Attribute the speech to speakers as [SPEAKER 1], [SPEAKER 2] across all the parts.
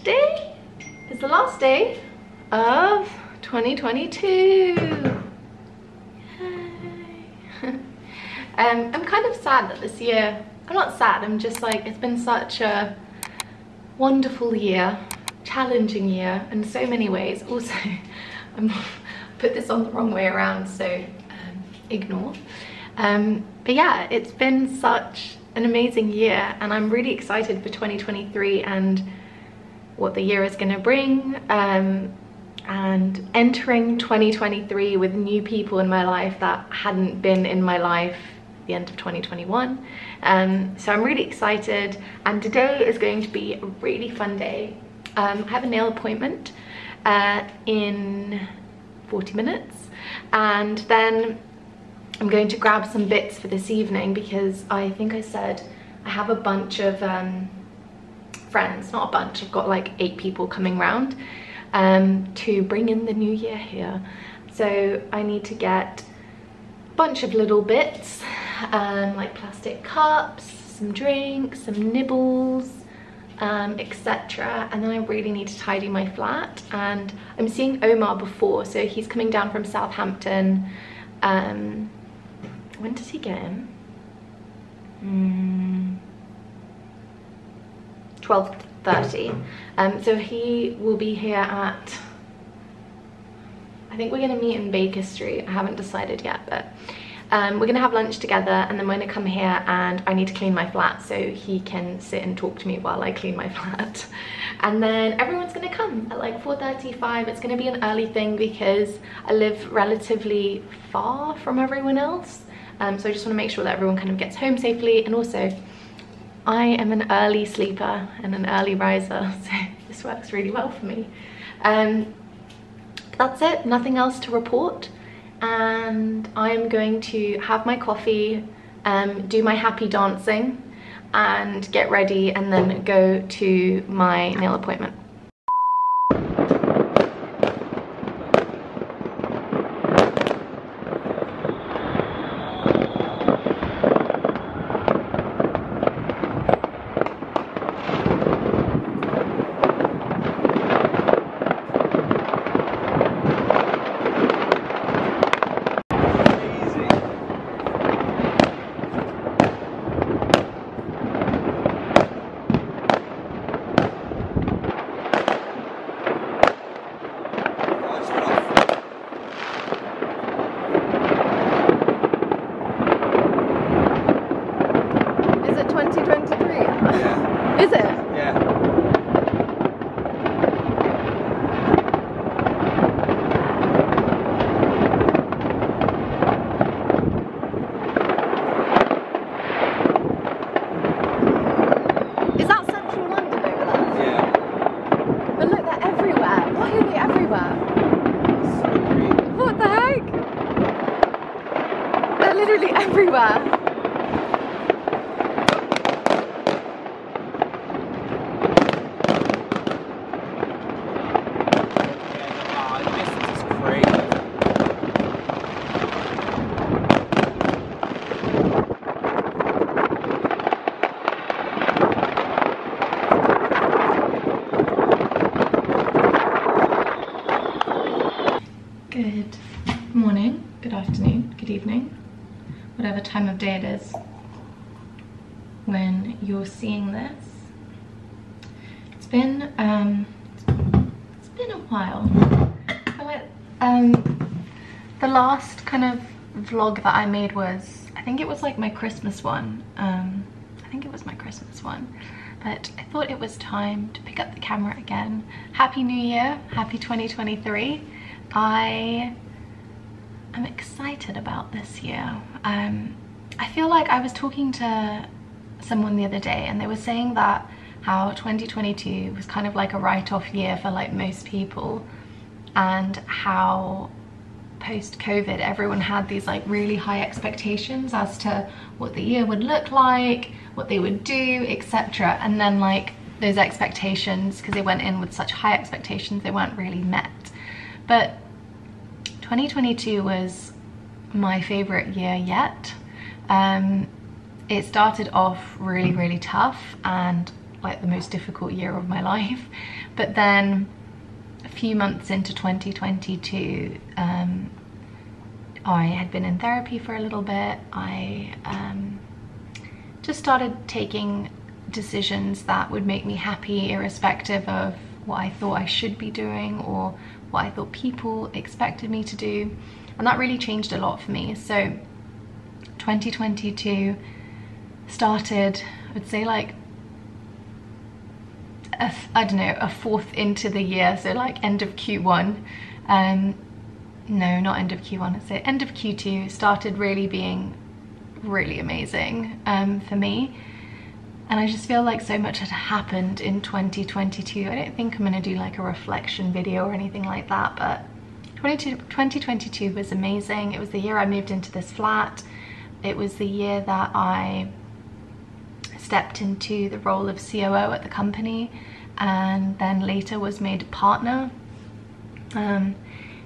[SPEAKER 1] today is the last day of 2022. Yay. I'm kind of sad that this year, I'm not sad, I'm just like, it's been such a wonderful year, challenging year in so many ways. Also, I'm put this on the wrong way around, so ignore. But yeah, it's been such an amazing year, and I'm really excited for 2023 and what the year is going to bring, and entering 2023 with new people in my life that hadn't been in my life at the end of 2021. So I'm really excited, and today is going to be a really fun day. I have a nail appointment in 40 minutes, and then I'm going to grab some bits for this evening because I think I said I have a bunch of friends, not a bunch, I've got like 8 people coming round to bring in the new year here. So I need to get a bunch of little bits, like plastic cups, some drinks, some nibbles, etc. And then I really need to tidy my flat, and I'm seeing Omar before, so he's coming down from Southampton. When does he get in? 12:30. So he will be here at, I think we're gonna meet in Baker Street. I haven't decided yet, but we're gonna have lunch together, and then we're gonna come here, and I need to clean my flat so he can sit and talk to me while I clean my flat. And then everyone's gonna come at like 4:35. It's gonna be an early thing because I live relatively far from everyone else. So I just wanna make sure that everyone kind of gets home safely, and also I am an early sleeper and an early riser, so this works really well for me. That's it, nothing else to report. And I'm going to have my coffee, do my happy dancing, and get ready, and then go to my nail appointment. Everywhere. Good morning, good afternoon, good evening, whatever time of day it is when you're seeing this. It's been a while. The last kind of vlog that I made was, I think it was like my Christmas one. But I thought it was time to pick up the camera again. Happy New Year, happy 2023. I am excited about this year. I feel like I was talking to someone the other day, and they were saying that how 2022 was kind of like a write-off year for like most people, and how post-COVID everyone had these like really high expectations as to what the year would look like, what they would do, etc. And then like those expectations, because they went in with such high expectations, they weren't really met. But 2022 was my favorite year yet. It started off really tough and like the most difficult year of my life, But then a few months into 2022, I had been in therapy for a little bit. I just started taking decisions that would make me happy, irrespective of what I thought I should be doing or what I thought people expected me to do. And that really changed a lot for me. So 2022 started, I would say, like I don't know, a fourth into the year, so like end of Q1. No, not end of Q1, I'd say end of Q2 started really being really amazing for me. And I just feel like so much had happened in 2022. I don't think I'm gonna do like a reflection video or anything like that, but 2022 was amazing. It was the year I moved into this flat. It was the year that I stepped into the role of COO at the company, and then later was made partner.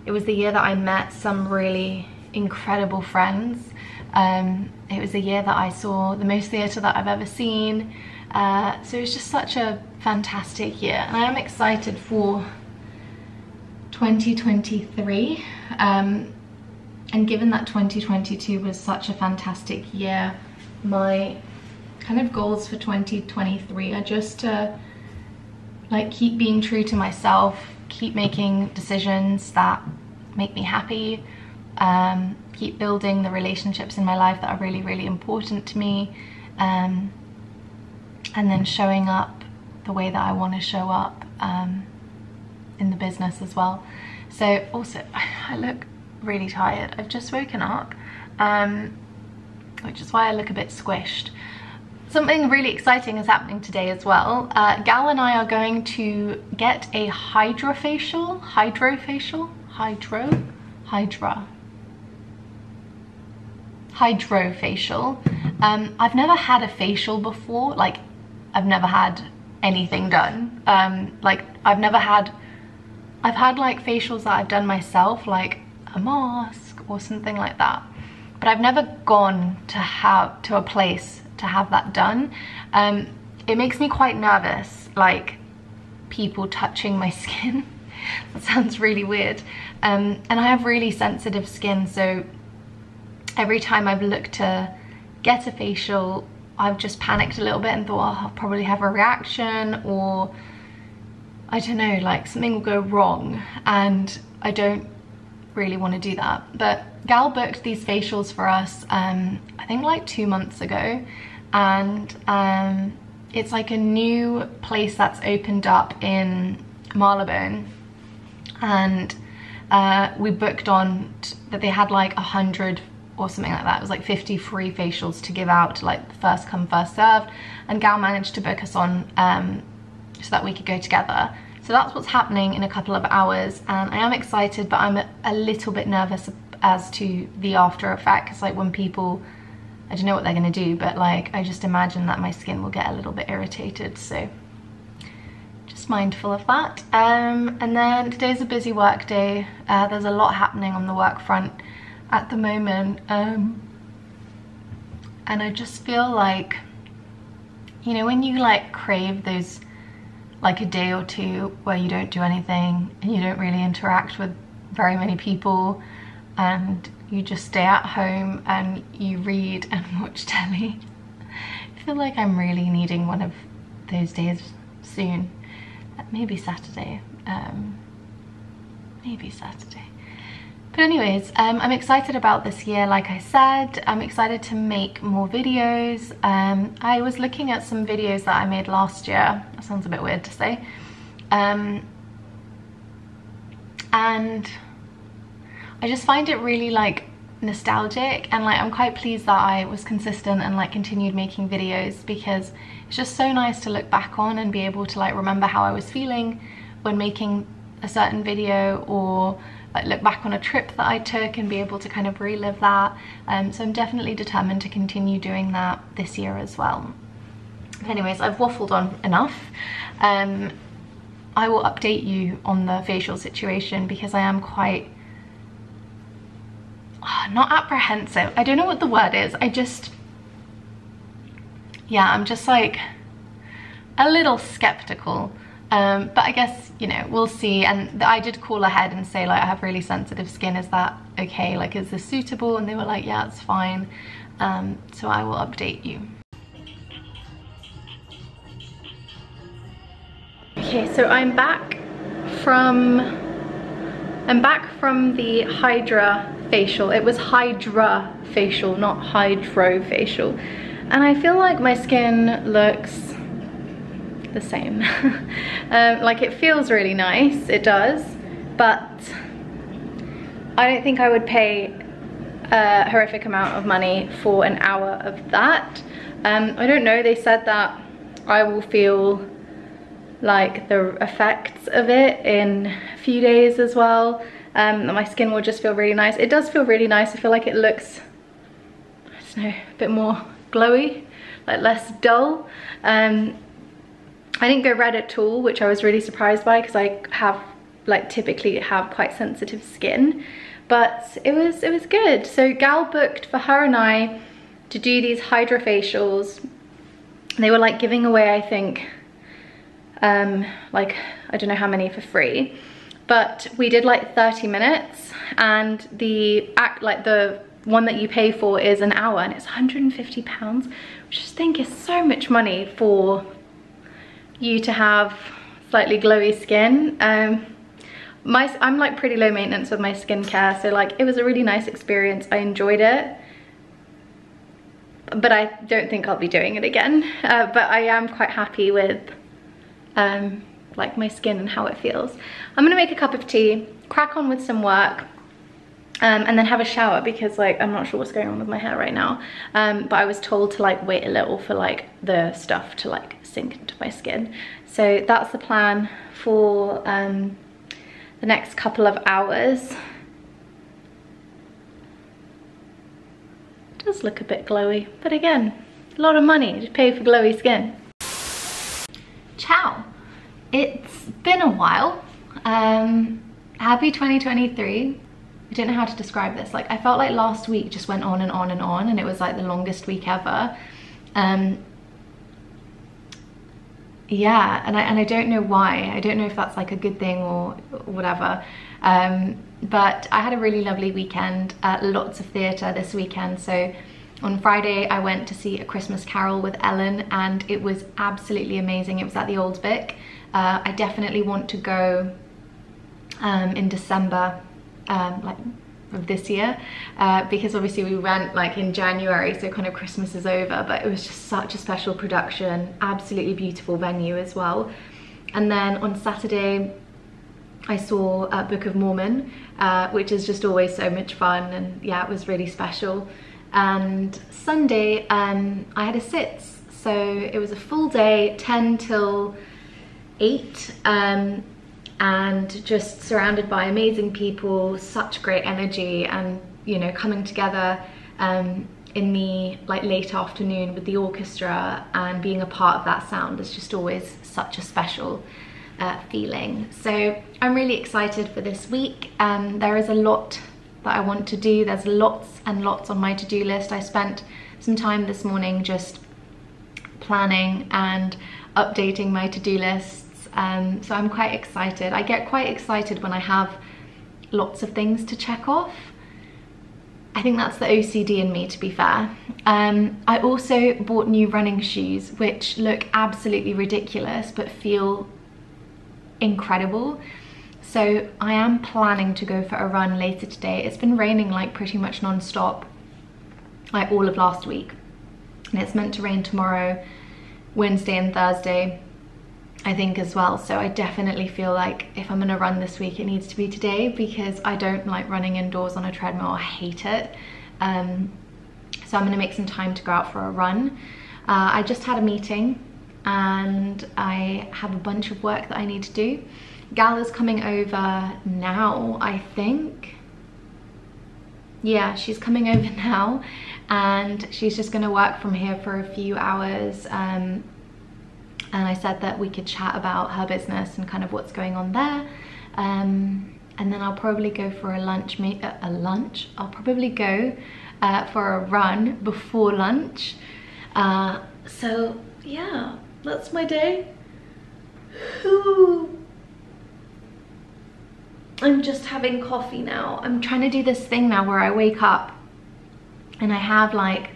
[SPEAKER 1] It was the year that I met some really incredible friends. It was the year that I saw the most theatre that I've ever seen. So it was just such a fantastic year, and I am excited for 2023. And given that 2022 was such a fantastic year, my kind of goals for 2023 are just to like keep being true to myself, keep making decisions that make me happy, keep building the relationships in my life that are really, really important to me, and then showing up the way that I want to show up in the business as well. So also, I look really tired. I've just woken up, which is why I look a bit squished. Something really exciting is happening today as well. Gal and I are going to get a hydrofacial. I've never had a facial before. Like, I've never had anything done. Like, I've had like facials that I've done myself, like a mask or something like that, but I've never gone to a place to have that done. It makes me quite nervous, like people touching my skin. That sounds really weird. And I have really sensitive skin, so every time I've looked to get a facial, I've just panicked a little bit and thought, oh, I'll probably have a reaction, or I don't know, like something will go wrong, and I don't really want to do that. But Gal booked these facials for us, I think like 2 months ago, and it's like a new place that's opened up in Marylebone, and we booked on that they had like 100 or something like that. It was like 50 free facials to give out, like first come first served, and Gal managed to book us on so that we could go together. So that's what's happening in a couple of hours, and I am excited, but I'm a little bit nervous as to the after effects. Like when people, I don't know what they're gonna do, but like I just imagine that my skin will get a little bit irritated, so just mindful of that. And then today's a busy work day. There's a lot happening on the work front at the moment, and I just feel like, you know, when you like crave those, like a day or two where you don't do anything and you don't really interact with very many people, and you just stay at home and you read and watch telly. I feel like I'm really needing one of those days soon. Maybe Saturday. Maybe Saturday. But anyways, I'm excited about this year. Like I said, I'm excited to make more videos. I was looking at some videos that I made last year. That sounds a bit weird to say. And I just find it really like nostalgic, and like I'm quite pleased that I was consistent and like continued making videos, because it's just so nice to look back on and be able to like remember how I was feeling when making a certain video, or like look back on a trip that I took and be able to kind of relive that. So I'm definitely determined to continue doing that this year as well. But anyways, I've waffled on enough. I will update you on the facial situation, because I am quite not apprehensive, I don't know what the word is, I'm just like a little skeptical But I guess, you know, we'll see. And I did call ahead and say, like, I have really sensitive skin, is that okay? Like, is this suitable? And they were like, yeah, it's fine. So I will update you. Okay, so I'm back from the Hydra facial. It was Hydra facial, not hydro facial. And I feel like my skin looks the same. Like, it feels really nice, it does, but I don't think I would pay a horrific amount of money for an hour of that. I don't know, they said that I will feel like the effects of it in a few days as well. My skin will just feel really nice. It does feel really nice. I feel like it looks, I don't know, a bit more glowy, like less dull. I didn't go red at all, which I was really surprised by, because I have, like, typically have quite sensitive skin, but it was good. So Gal booked for her and I to do these Hydra facials. They were like giving away, I think, like, I don't know how many for free, but we did like 30 minutes, and the one that you pay for is an hour, and it's £150, which I just think is so much money for you to have slightly glowy skin. I'm like pretty low maintenance with my skincare, so like it was a really nice experience. I enjoyed it, but I don't think I'll be doing it again. But I am quite happy with like my skin and how it feels. I'm gonna make a cup of tea, crack on with some work, and then have a shower, because like I'm not sure what's going on with my hair right now. But I was told to like wait a little for like the stuff to like sink into my skin. So that's the plan for the next couple of hours. It does look a bit glowy, but again, a lot of money to pay for glowy skin. Ciao. It's been a while. Happy 2023. I don't know how to describe this. Like, I felt like last week just went on and on and on, and it was like the longest week ever. Yeah, and I don't know why. I don't know if that's like a good thing or whatever. But I had a really lovely weekend, lots of theatre this weekend. So on Friday I went to see A Christmas Carol with Ellen, and it was absolutely amazing. It was at the Old Vic. I definitely want to go in December, like of this year, because obviously we went like in January, so kind of Christmas is over, but it was just such a special production, absolutely beautiful venue as well. And then on Saturday I saw Book of Mormon, which is just always so much fun, and yeah, it was really special. And Sunday I had a sits, so it was a full day, 10 till 8, and just surrounded by amazing people, such great energy, and you know, coming together in the like late afternoon with the orchestra and being a part of that sound is just always such a special feeling. So I'm really excited for this week. There is a lot that I want to do. There's lots and lots on my to-do list. I spent some time this morning just planning and updating my to-do lists. So I'm quite excited. I get quite excited when I have lots of things to check off. I think that's the OCD in me, to be fair. I also bought new running shoes, which look absolutely ridiculous but feel incredible. So I am planning to go for a run later today. It's been raining like pretty much non-stop, like all of last week, and it's meant to rain tomorrow, Wednesday and Thursday, I think, as well. So I definitely feel like if I'm gonna run this week, it needs to be today, because I don't like running indoors on a treadmill. I hate it. So I'm gonna make some time to go out for a run. I just had a meeting and I have a bunch of work that I need to do. Gal is coming over now, I think. Yeah, she's coming over now, and she's just gonna work from here for a few hours. And I said that we could chat about her business and kind of what's going on there. And then I'll probably go for a lunch, I'll probably go for a run before lunch. So yeah, that's my day. I'm just having coffee now. I'm trying to do this thing now where I wake up and I have like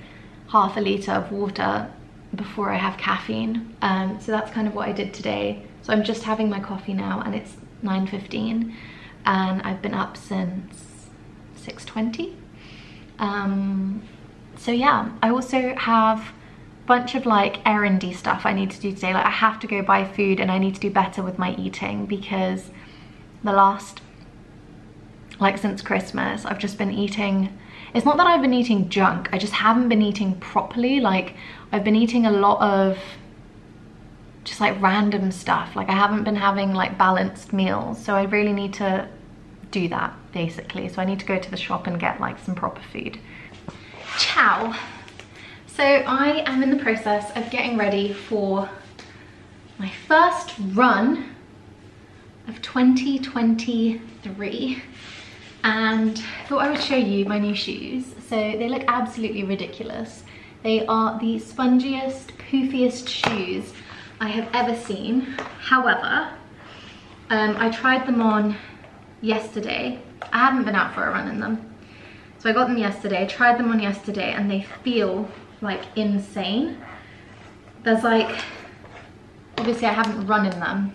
[SPEAKER 1] half a litre of water before I have caffeine. So that's kind of what I did today. So I'm just having my coffee now and it's 9:15 and I've been up since 6:20. So yeah, I also have a bunch of like errandy stuff I need to do today. Like I have to go buy food and I need to do better with my eating because the last, like since Christmas, I've just been eating, it's not that I've been eating junk, I just haven't been eating properly. Like I've been eating a lot of just like random stuff. Like I haven't been having like balanced meals. So I really need to do that basically. So I need to go to the shop and get like some proper food. Ciao. So I am in the process of getting ready for my first run of 2023. And I thought I would show you my new shoes. So they look absolutely ridiculous. They are the spongiest, poofiest shoes I have ever seen. However, I tried them on yesterday. I haven't been out for a run in them. So I got them yesterday, tried them on yesterday, and they feel like insane. There's like, obviously I haven't run in them,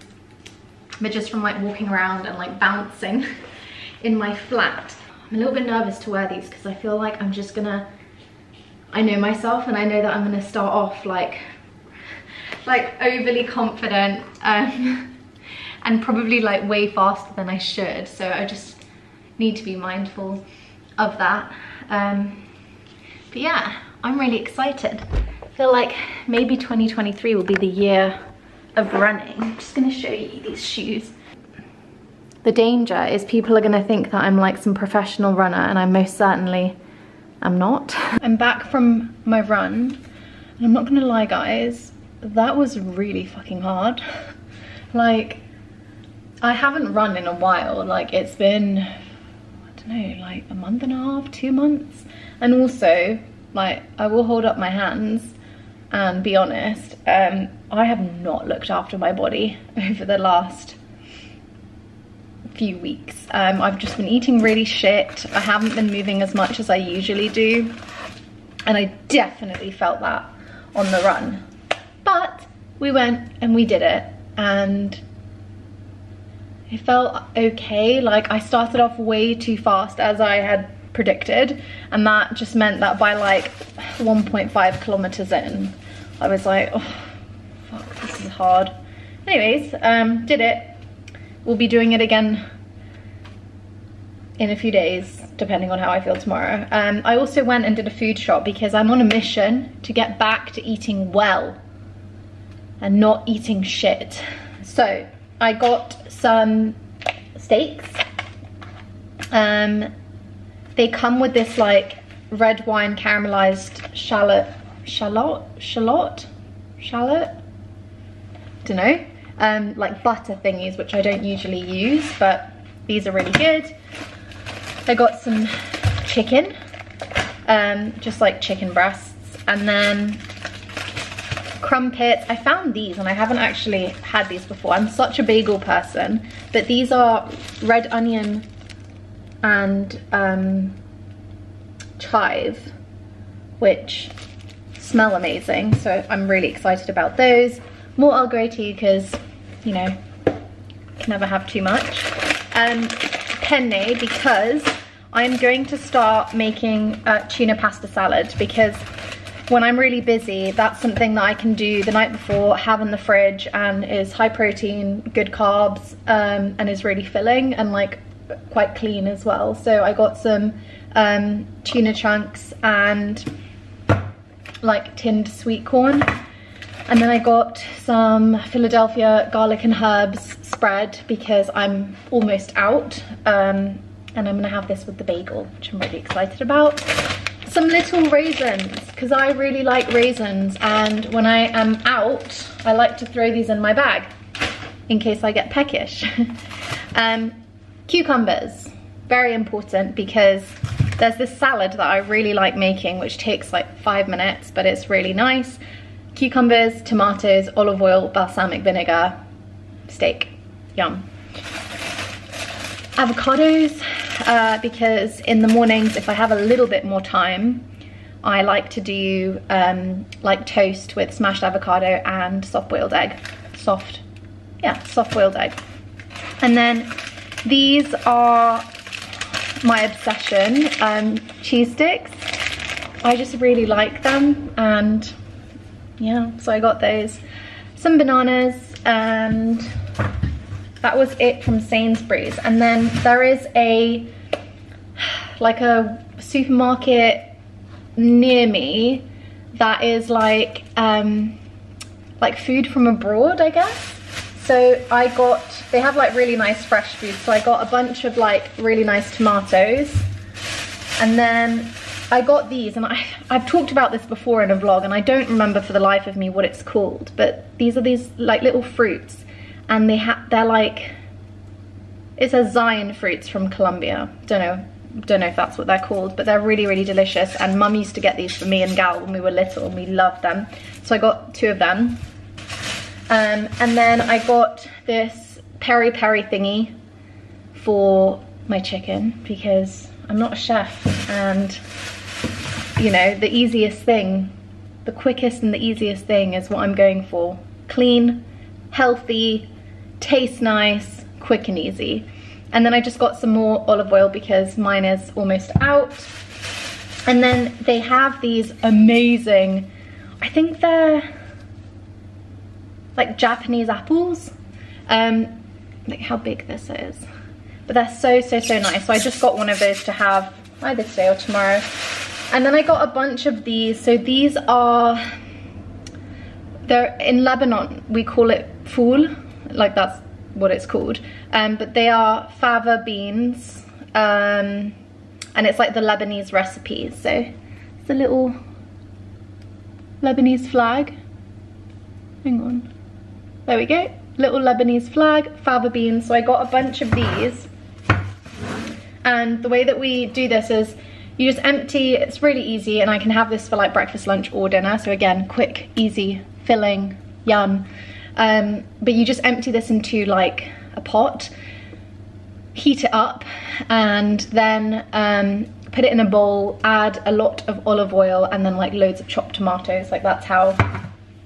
[SPEAKER 1] but just from like walking around and like bouncing in my flat, I'm a little bit nervous to wear these because I feel like I'm just gonna, I know myself and I know that I'm gonna start off like overly confident and probably like way faster than I should. So I just need to be mindful of that. But yeah, I'm really excited. I feel like maybe 2023 will be the year of running. I'm just gonna show you these shoes. The danger is people are gonna think that I'm like some professional runner and I most certainly am not. I'm back from my run and I'm not gonna lie guys, that was really fucking hard. Like I haven't run in a while. Like it's been, I don't know, like a month and a half, 2 months. And also like I will hold up my hands and be honest, I have not looked after my body over the last few weeks. I've just been eating really shit. I haven't been moving as much as I usually do. And I definitely felt that on the run. But we went and we did it and it felt okay. Like I started off way too fast as I had predicted, and that just meant that by like 1.5 kilometers in, I was like, oh fuck, this is hard. Anyways, did it. We'll be doing it again in a few days, depending on how I feel tomorrow. I also went and did a food shop because I'm on a mission to get back to eating well and not eating shit. So I got some steaks. They come with this like red wine caramelized shallot, don't know, like butter thingies, which I don't usually use, but these are really good. I got some chicken, just like chicken breasts, and then crumpets. I found these and I haven't actually had these before. I'm such a bagel person, but these are red onion and chive, which smell amazing, so I'm really excited about those. More Earl Grey tea because, you know, can never have too much. Penne, because I'm going to start making tuna pasta salad, because when I'm really busy, that's something that I can do the night before, have in the fridge, and is high protein, good carbs, and is really filling and like quite clean as well. So I got some tuna chunks and like tinned sweet corn, and then I got some Philadelphia garlic and herbs spread because I'm almost out, and I'm gonna have this with the bagel, which I'm really excited about. Some little raisins, because I really like raisins, and when I am out I like to throw these in my bag in case I get peckish. Cucumbers, very important, because there's this salad that I really like making, which takes like 5 minutes, but it's really nice. Cucumbers, tomatoes, olive oil, balsamic vinegar, steak. Yum. Avocados, because in the mornings, if I have a little bit more time, I like to do like toast with smashed avocado and soft-boiled egg. Soft-boiled egg. And then these are my obsession, cheese sticks. I just really like them, and yeah, so I got those. Some bananas, and that was it from Sainsbury's. And then there is like a supermarket near me that is like food from abroad, I guess. So they have like really nice fresh food. So I got a bunch of like really nice tomatoes. And then I got these, and I've talked about this before in a vlog, and I don't remember for the life of me what it's called, but these are these like little fruits, and they're like, it says Zion fruits from Colombia. Don't know if that's what they're called, but they're really, really delicious. And Mum used to get these for me and Gal when we were little, and we loved them. So I got 2 of them. And then I got this peri-peri thingy for my chicken, because I'm not a chef, and you know, the easiest thing, the quickest and the easiest thing is what I'm going for. Clean, healthy, tastes nice, quick and easy. And then I just got some more olive oil because mine is almost out. And then they have these amazing, I think they're like Japanese apples. Look how big this is. But they're so nice. So I just got one of those to have either today or tomorrow. And then I got a bunch of these. So these are, they're in Lebanon, we call it fool, like that's what it's called. But they are fava beans, and it's like the Lebanese recipe. So it's a little Lebanese flag. Hang on, there we go. Little Lebanese flag, fava beans. So I got a bunch of these. And the way that we do this is you just empty, it's really easy, and I can have this for like breakfast, lunch or dinner. So again, quick, easy, filling, yum. But you just empty this into like a pot, heat it up, and then put it in a bowl, add a lot of olive oil, and then like loads of chopped tomatoes. Like that's how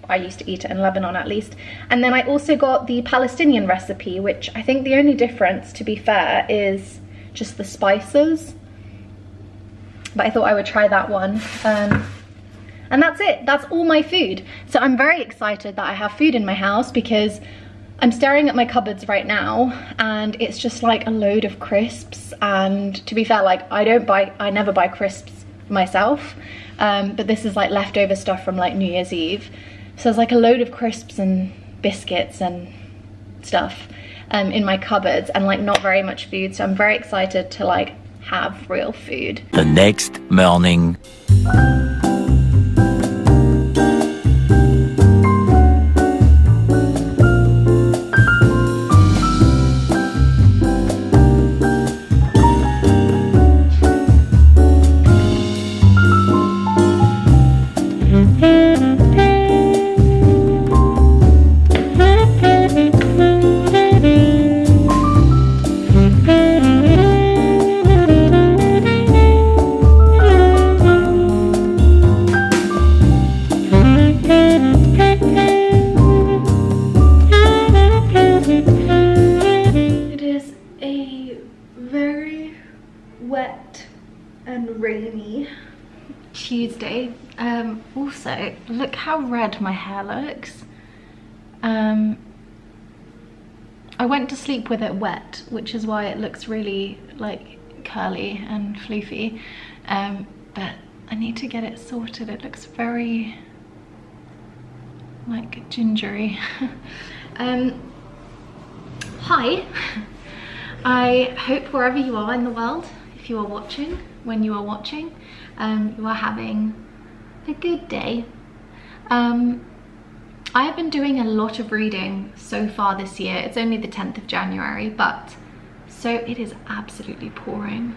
[SPEAKER 1] I used to eat it in Lebanon, at least. And then I also got the Palestinian recipe, which I think the only difference, to be fair, is just the spices. But I thought I would try that one. And that's it, that's all my food. So I'm very excited that I have food in my house, because I'm staring at my cupboards right now and it's just like a load of crisps. And to be fair, like I never buy crisps myself, but this is like leftover stuff from like New Year's Eve. So there's like a load of crisps and biscuits and stuff in my cupboards, and like not very much food. So I'm very excited to like have real food.
[SPEAKER 2] The next morning.
[SPEAKER 1] Tuesday. Also, look how red my hair looks. I went to sleep with it wet, which is why it looks really like curly and floofy, but I need to get it sorted. It looks very like gingery. Hi, I hope wherever you are in the world, if you are watching, when you are watching, you are having a good day. I have been doing a lot of reading so far this year. It's only the 10th of January, but so it is absolutely pouring.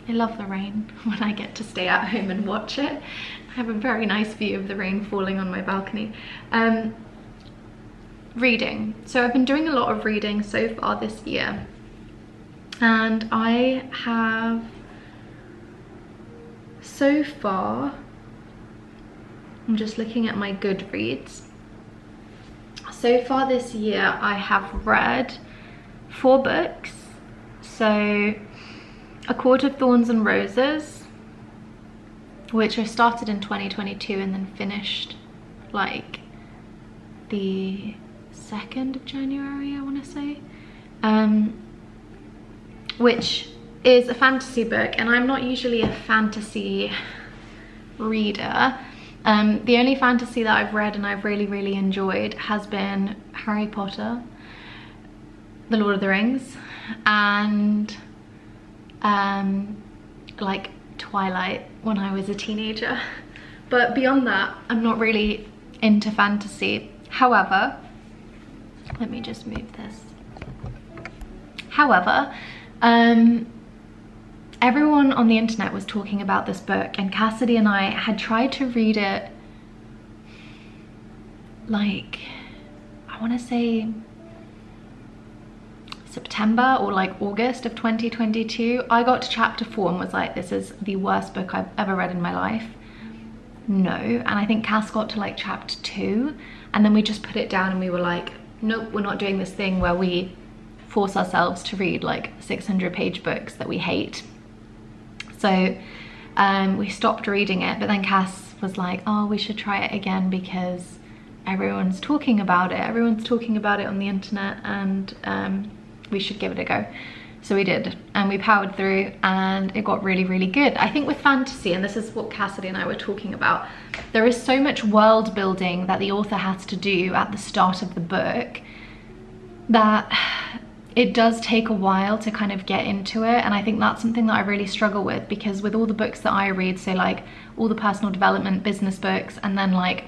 [SPEAKER 1] I love the rain when I get to stay at home and watch it. I have a very nice view of the rain falling on my balcony. reading. So I've been doing a lot of reading so far this year, and I have so far, I'm just looking at my Goodreads. So far this year I have read 4 books. So A Court of Thorns and Roses, which I started in 2022 and then finished like the 2nd of January, I want to say, which is a fantasy book, and I'm not usually a fantasy reader. The only fantasy that I've read and I've really enjoyed has been Harry Potter, The Lord of the Rings, and like Twilight when I was a teenager. But beyond that, I'm not really into fantasy. However, let me just move this. However, everyone on the internet was talking about this book, and Cassidy and I had tried to read it, like, I want to say September or like August of 2022. I got to chapter 4 and was like, this is the worst book I've ever read in my life. No. And I think Cass got to like chapter 2, and then we just put it down and we were like, nope, we're not doing this thing where we force ourselves to read like 600-page books that we hate. So we stopped reading it, but then Cass was like, oh, we should try it again because everyone's talking about it. Everyone's talking about it on the internet, and we should give it a go. So we did, and we powered through, and it got really good. I think with fantasy, and this is what Cassidy and I were talking about, there is so much world building that the author has to do at the start of the book that it does take a while to kind of get into it. And I think that's something that I really struggle with, because with all the books that I read, so like all the personal development business books, and then like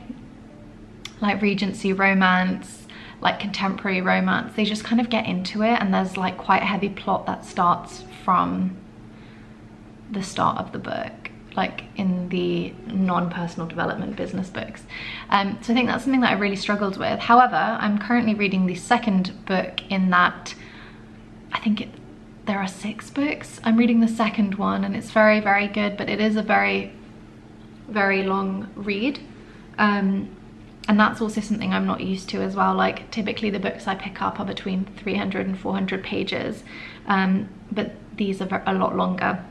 [SPEAKER 1] Regency romance, like contemporary romance, they just kind of get into it, and there's like quite a heavy plot that starts from the start of the book, like in the non-personal development business books. So I think that's something that I really struggled with. However, I'm currently reading the 2nd book in that, I think there are 6 books. I'm reading the 2nd one, and it's very good, but it is a very long read. And that's also something I'm not used to as well. Like typically the books I pick up are between 300 and 400 pages, but these are a lot longer.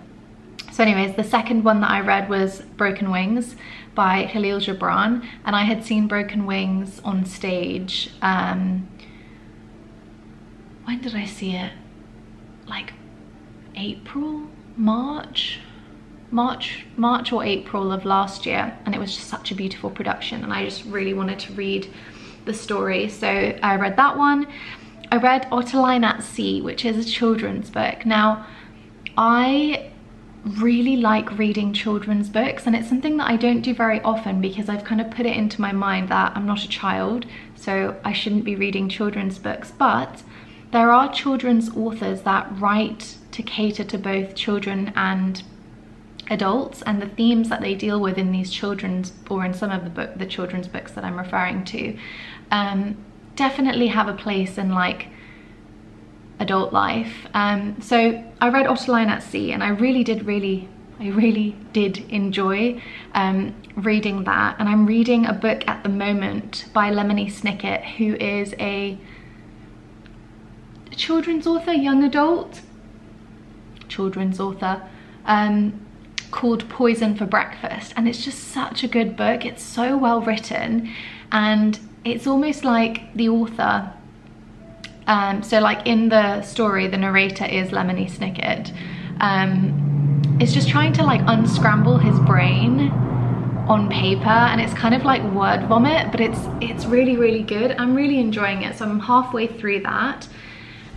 [SPEAKER 1] So anyways, the 2nd one that I read was Broken Wings by Khalil Gibran, and I had seen Broken Wings on stage, when did I see it? Like April, March or April of last year, and it was just such a beautiful production, and I just really wanted to read the story, so I read that one. I read Otterline at Sea, which is a children's book. Now, I really like reading children's books, and it's something that I don't do very often because I've kind of put it into my mind that I'm not a child, so I shouldn't be reading children's books. But there are children's authors that write to cater to both children and adults, and the themes that they deal with in these children's, or in some of the children's books that I'm referring to, definitely have a place in like adult life. So I read Otterline at Sea, and I really did enjoy reading that. And I'm reading a book at the moment by Lemony Snicket, who is a children's author, young adult children's author, called Poison for Breakfast, and it's just such a good book. It's so well written, and it's almost like the author, so like in the story the narrator is Lemony Snicket, is just trying to like unscramble his brain on paper, and it's kind of like word vomit, but it's really good. I'm really enjoying it, so I'm halfway through that.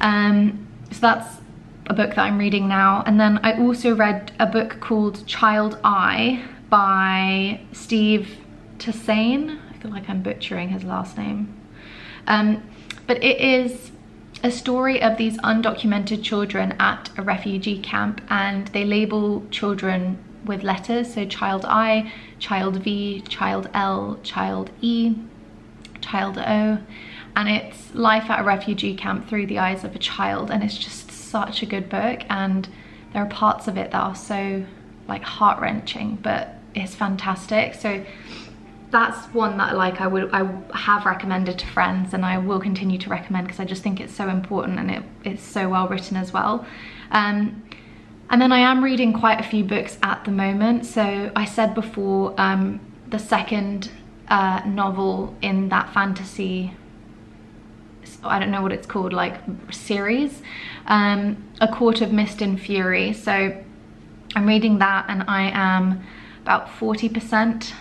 [SPEAKER 1] So that's a book that I'm reading now. And then I also read a book called Child Eye by Steve Tassane. I feel like I'm butchering his last name. But it is a story of these undocumented children at a refugee camp, and they label children with letters. So Child I, Child V, Child L, Child E, Child O. and it's life at a refugee camp through the eyes of a child, and it's just such a good book, and there are parts of it that are so like heart-wrenching, but it's fantastic. So that's one that like I have recommended to friends, and I will continue to recommend because I just think it's so important, and it's so well written as well. And then I am reading quite a few books at the moment. So I said before, the second novel in that fantasy, I don't know what it's called, like series, A Court of Mist and Fury. So I'm reading that, and I am about 40%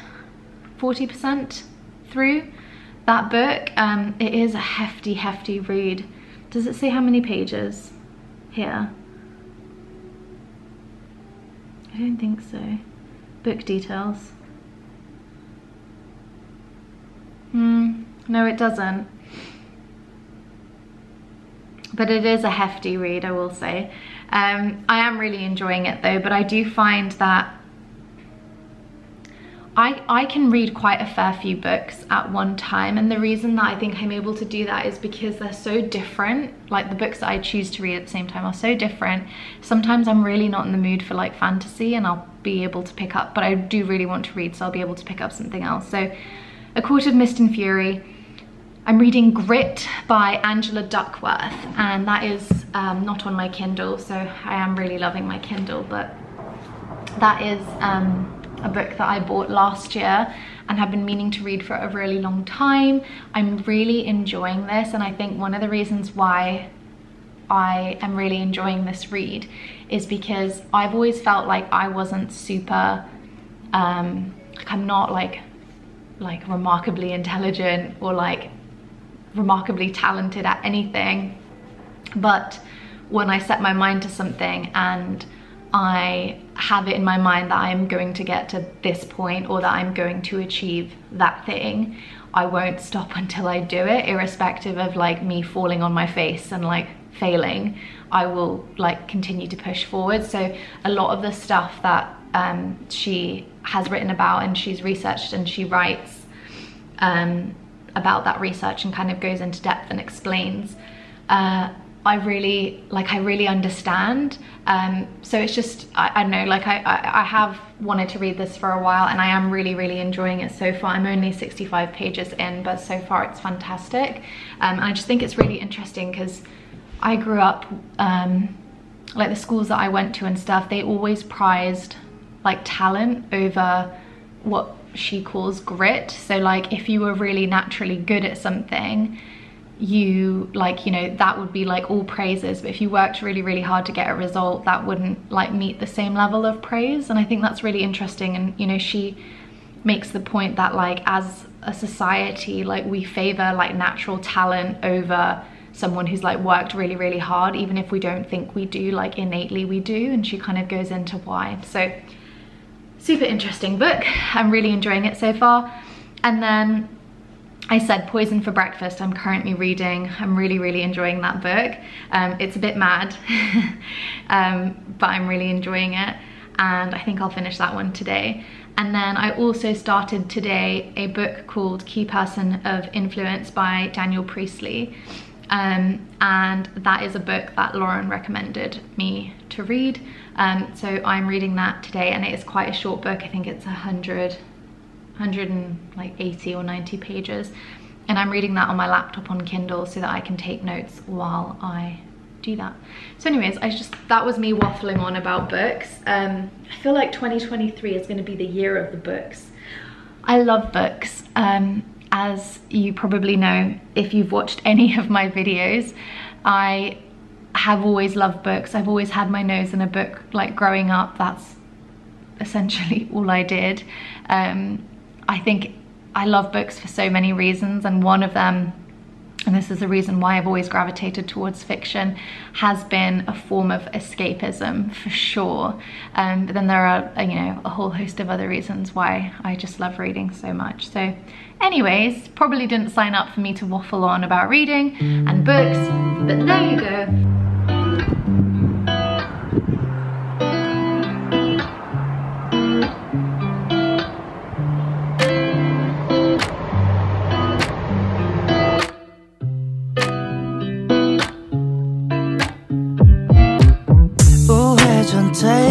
[SPEAKER 1] through that book. It is a hefty read. Does it say how many pages here? I don't think so. Book details. No, it doesn't. But it is a hefty read, I will say. I am really enjoying it though, but I do find that I can read quite a fair few books at one time, and the reason that I think I'm able to do that is because they're so different. Like the books that I choose to read at the same time are so different. Sometimes I'm really not in the mood for like fantasy, and I'll be able to pick up, but I do really want to read, so I'll be able to pick up something else. So A Court of Mist and Fury. I'm reading Grit by Angela Duckworth, and that is not on my Kindle, so I am really loving my Kindle, but that is a book that I bought last year and have been meaning to read for a really long time. I'm really enjoying this, and I think one of the reasons why I am really enjoying this read is because I've always felt like I wasn't super, like I'm not like remarkably intelligent or like remarkably talented at anything, but when I set my mind to something and I have it in my mind that I'm going to get to this point, or that I'm going to achieve that thing, I won't stop until I do it, irrespective of like me falling on my face and like failing. I will like continue to push forward. So a lot of the stuff that she has written about, and she's researched and she writes about that research and kind of goes into depth and explains, I really understand. So it's just, I don't know, like I have wanted to read this for a while, and I am really enjoying it so far. I'm only 65 pages in, but so far it's fantastic. And I just think it's really interesting because I grew up, like the schools that I went to and stuff, they always prized like talent over what she calls grit. So like if you were really naturally good at something, you like, you know, that would be like all praises, but if you worked really hard to get a result, that wouldn't like meet the same level of praise. And I think that's really interesting. And you know, she makes the point that like as a society, like we favor like natural talent over someone who's like worked really hard, even if we don't think we do, like innately we do. And she kind of goes into why. So super interesting book. I'm really enjoying it so far. And then I said Poison for Breakfast, I'm currently reading. I'm really enjoying that book. It's a bit mad, but I'm really enjoying it, and I think I'll finish that one today. And then I also started today a book called Key Person of Influence by Daniel Priestley, and that is a book that Lauren recommended me to read. So I'm reading that today, and it is quite a short book. I think it's 180 or 90 pages, and I'm reading that on my laptop on Kindle so that I can take notes while I do that. So anyways, that was me waffling on about books. I feel like 2023 is going to be the year of the books. I love books. As you probably know if you've watched any of my videos, I have always loved books. I've always had my nose in a book. Like growing up, that's essentially all I did. I think I love books for so many reasons, and one of them, and this is the reason why I've always gravitated towards fiction, has been a form of escapism for sure. But then there are, you know, a whole host of other reasons why I just love reading so much. So anyways, probably didn't sign up for me to waffle on about reading and books, but there you go.
[SPEAKER 3] take